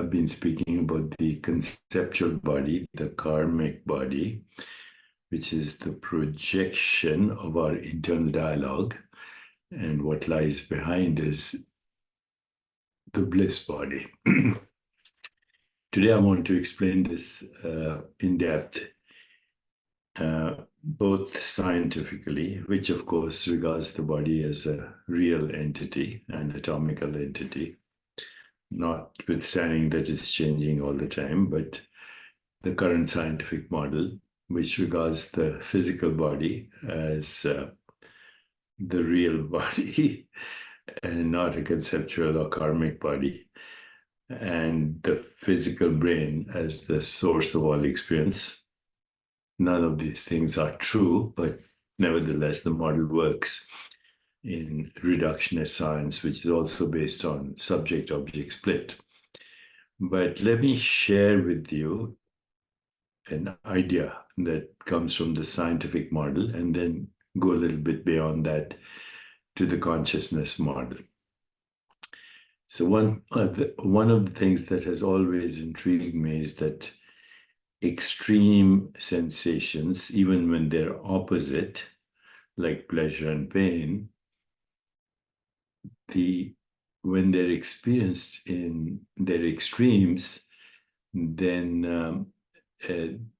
I've been speaking about the conceptual body, the karmic body, which is the projection of our internal dialogue. And what lies behind is the bliss body. Today, I want to explain this in depth, both scientifically, which of course regards the body as a real entity, an atomical entity, notwithstanding that it's changing all the time, but the current scientific model, which regards the physical body as the real body and not a conceptual or karmic body, and the physical brain as the source of all experience. None of these things are true, but nevertheless, the model works in reductionist science, which is also based on subject-object split. But let me share with you an idea that comes from the scientific model and then go a little bit beyond that to the consciousness model. So one of the things that has always intrigued me is that extreme sensations, even when they're opposite, like pleasure and pain, when they're experienced in their extremes, then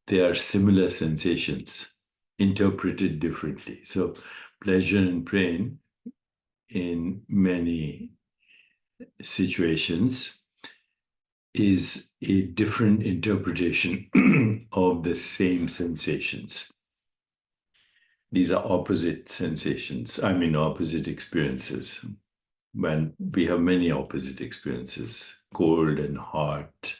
they are similar sensations, interpreted differently. So pleasure and pain in many situations is a different interpretation of the same sensations. These are opposite sensations, opposite experiences. When we have many opposite experiences, cold and hot,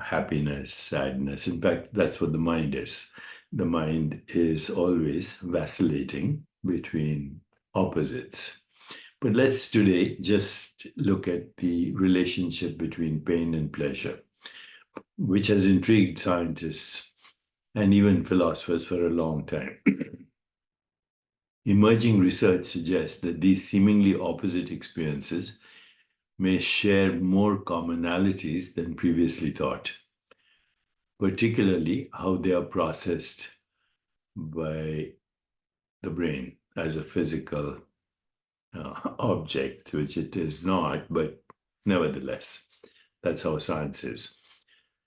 happiness, sadness. In fact, that's what the mind is. The mind is always vacillating between opposites. But let's today just look at the relationship between pain and pleasure, which has intrigued scientists and even philosophers for a long time. Emerging research suggests that these seemingly opposite experiences may share more commonalities than previously thought, particularly how they are processed by the brain as a physical object, which it is not, but nevertheless, that's how science is.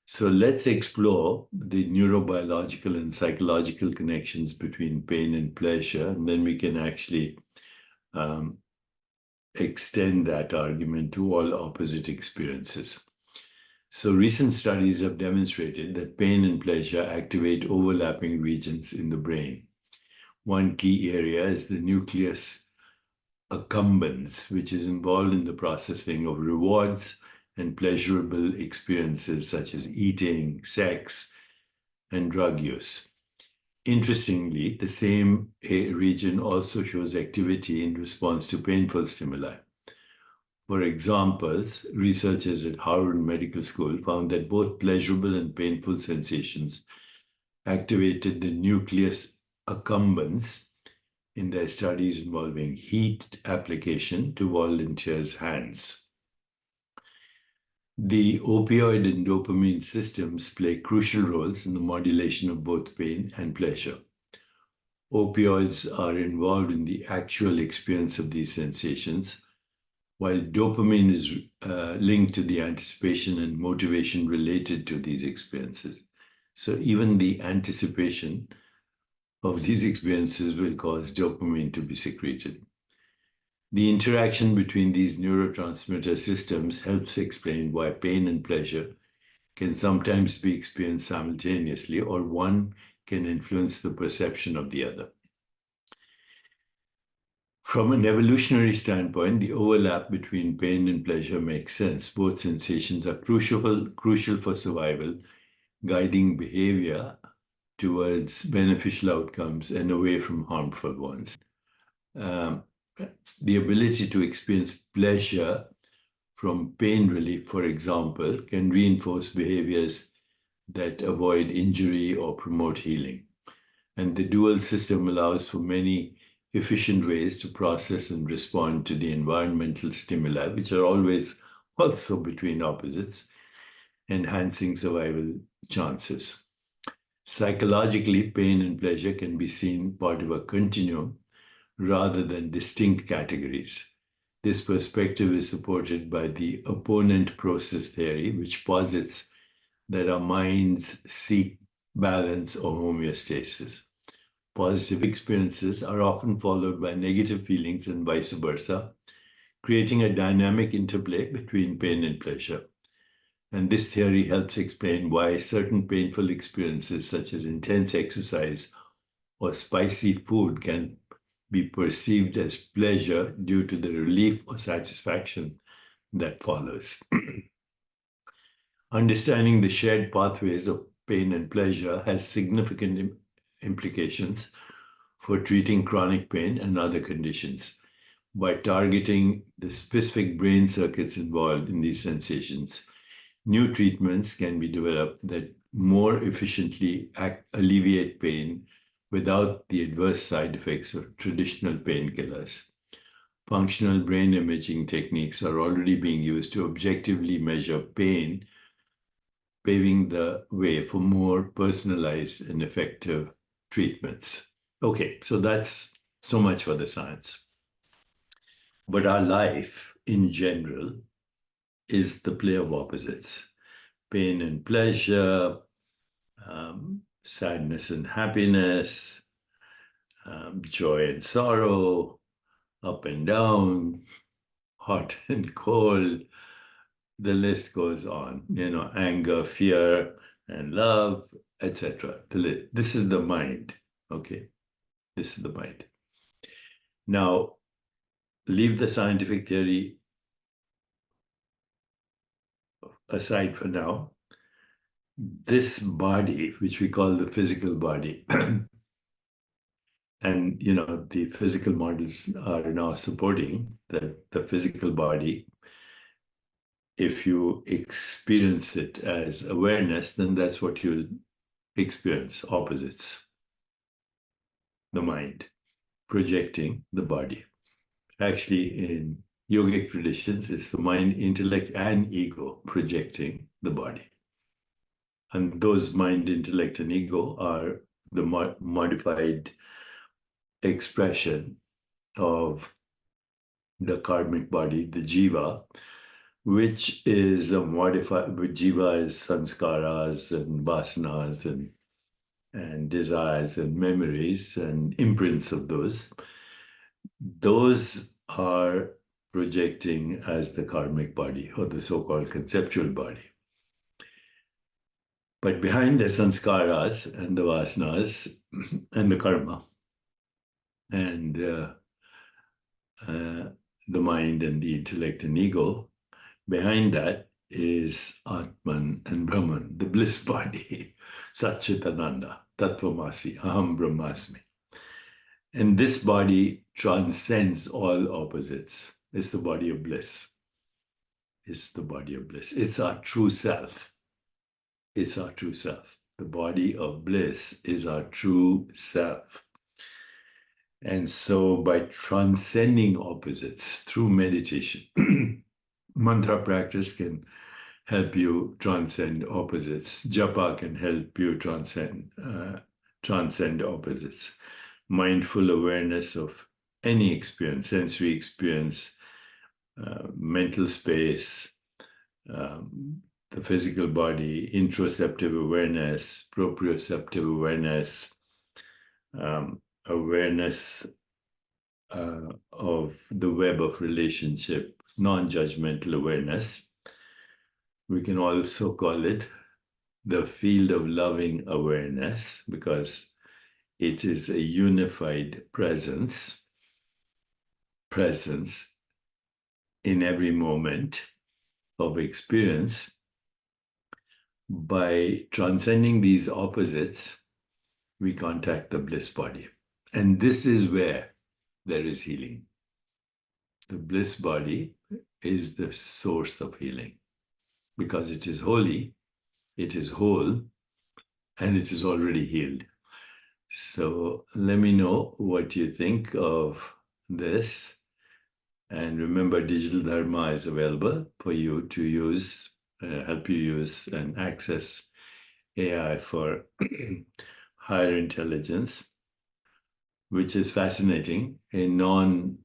So let's explore the neurobiological and psychological connections between pain and pleasure, and then we can actually extend that argument to all opposite experiences. So recent studies have demonstrated that pain and pleasure activate overlapping regions in the brain. One key area is the nucleus accumbens, which is involved in the processing of rewards and pleasurable experiences such as eating, sex, and drug use. Interestingly, the same region also shows activity in response to painful stimuli. For examples, researchers at Harvard Medical School found that both pleasurable and painful sensations activated the nucleus accumbens in their studies involving heat application to volunteers' hands. The opioid and dopamine systems play crucial roles in the modulation of both pain and pleasure. Opioids are involved in the actual experience of these sensations, while dopamine is linked to the anticipation and motivation related to these experiences. So even the anticipation of these experiences will cause dopamine to be secreted. The interaction between these neurotransmitter systems helps explain why pain and pleasure can sometimes be experienced simultaneously, or one can influence the perception of the other. From an evolutionary standpoint, the overlap between pain and pleasure makes sense. Both sensations are crucial for survival, guiding behavior towards beneficial outcomes and away from harmful ones. The ability to experience pleasure from pain relief, for example, can reinforce behaviors that avoid injury or promote healing. And the dual system allows for many efficient ways to process and respond to the environmental stimuli, which are always also between opposites, enhancing survival chances. Psychologically, pain and pleasure can be seen part of a continuum rather than distinct categories. This perspective is supported by the opponent process theory, which posits that our minds seek balance or homeostasis. Positive experiences are often followed by negative feelings and vice versa, creating a dynamic interplay between pain and pleasure. And this theory helps explain why certain painful experiences, such as intense exercise or spicy food, can be perceived as pleasure due to the relief or satisfaction that follows. Understanding the shared pathways of pain and pleasure has significant implications for treating chronic pain and other conditions. By targeting the specific brain circuits involved in these sensations, new treatments can be developed that more efficiently alleviate pain without the adverse side effects of traditional painkillers. Functional brain imaging techniques are already being used to objectively measure pain, paving the way for more personalized and effective treatments. Okay, so that's so much for the science. But our life in general is the play of opposites: pain and pleasure, sadness and happiness, joy and sorrow, up and down, hot and cold. The list goes on, anger, fear, and love, etc. This is the mind, okay? This is the mind. Now, leave the scientific theory aside for now. This body, which we call the physical body, and the physical models are now supporting that the physical body, if you experience it as awareness, then that's what you'll experience: opposites. The mind projecting the body. Actually, in yogic traditions, it's the mind, intellect, and ego projecting the body. And those mind, intellect, and ego are the modified expression of the karmic body, the jiva, which is a modified. Jiva is sanskaras and vasanas and desires and memories and imprints of those. Those are projecting as the karmic body, or the so-called conceptual body. But behind the sanskaras and the vasanas and the karma and the mind and the intellect and ego, behind that is Atman and Brahman, the bliss body, Satchitananda, Tattvamasi, Aham Brahmasmi. And this body transcends all opposites. It's the body of bliss. It's the body of bliss. It's our true self. It's our true self. The body of bliss is our true self. And so by transcending opposites through meditation, mantra practice can help you transcend opposites. Japa can help you transcend opposites. Mindful awareness of any experience, sensory experience, mental space, the physical body, interoceptive awareness, proprioceptive awareness, awareness of the web of relationship, non-judgmental awareness. We can also call it the field of loving awareness, because it is a unified presence in every moment of experience. By transcending these opposites, we contact the bliss body. And this is where there is healing. The bliss body is the source of healing, because it is holy, it is whole, and it is already healed. So let me know what you think of this. And remember, digital dharma is available for you to use, help you use and access AI for higher intelligence, which is fascinating. A non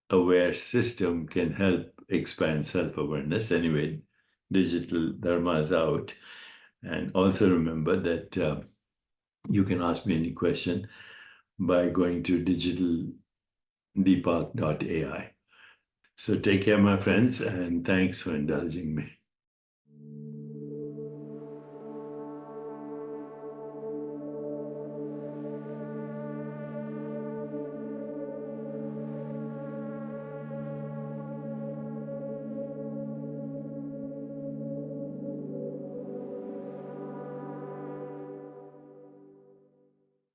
aware system can help expand self awareness. Anyway, digital dharma is out. And also remember that you can ask me any question by going to digitaldeepak.ai. So take care, my friends, and thanks for indulging me.